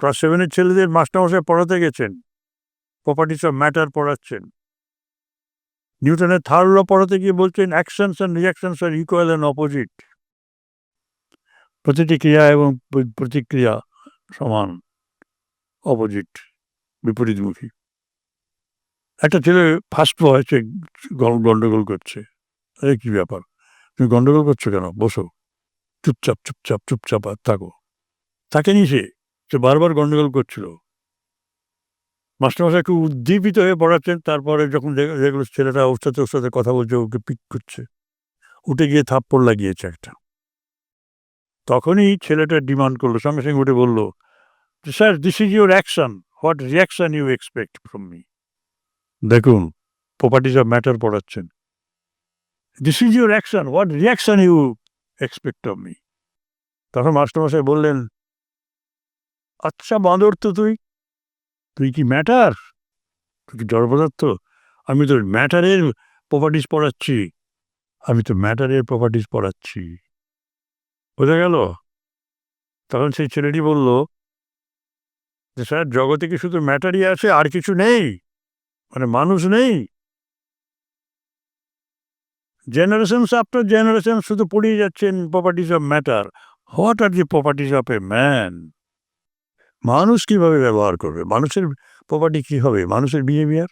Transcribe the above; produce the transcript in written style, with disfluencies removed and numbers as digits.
Class 7 এর ছেলেদের মাস্টারমশাই পড়াতে গেছেন, প্রপার্টিস অফ ম্যাটার পড়াচ্ছেন। নিউটনের থার্ড ল পড়াতে গিয়ে বলছেন actions and reactions are equal and opposite. প্রতিটি ক্রিয়া এবং প্রতিক্রিয়া সমান, অপোজিট, বিপরীতমুখী। একটা ছেলে ফার্স্ট বয়সে গন্ডগোল করছে। আরে কি ব্যাপার, তুমি গন্ডগোল করছো কেন? বসো, চুপচাপ চুপচাপ চুপচাপ আর থাকো। থাকেনি সে বারবার গন্ডগোল করছিল। মাস্টারমশাই একটু উদ্দীপিত হয়ে পড়াচ্ছেন, তারপরে যখন যেগুলো ছেলেটা ওর সাথে কথা বলছে, ওকে পিক করছে, উঠে গিয়ে থাপ্পড় লাগিয়েছে একটা। তখনই ছেলেটা ডিমান্ড করলো, সঙ্গে সঙ্গে উঠে বলল, sir this is your action, what reaction you expect from me. দেখুন, প্রপার্টিজ অফ ম্যাটার পড়াচ্ছেন। This is your action, what reaction you expect of me. তখন মাস্টারমশাই বললেন, আচ্ছা বাঁদর তো তুই কি ম্যাটার? তুই কি জড় পদার্থ? আমি তো ম্যাটারের প্রপার্টিজ পড়াচ্ছি। বোঝা গেল? তখন সেই ছেলেটি বলল যে স্যার, জগতে কি শুধু ম্যাটারই আছে, আর কিছু নেই? মানে মানুষ নেই? জেনারেশনস আফটার জেনারেশন শুধু পড়িয়ে যাচ্ছেন properties of matter. What are the properties of a man? মানুষ কিভাবে ব্যবহার করবে? মানুষের প্রপার্টি কি হবে? মানুষের বিহেভিয়ার।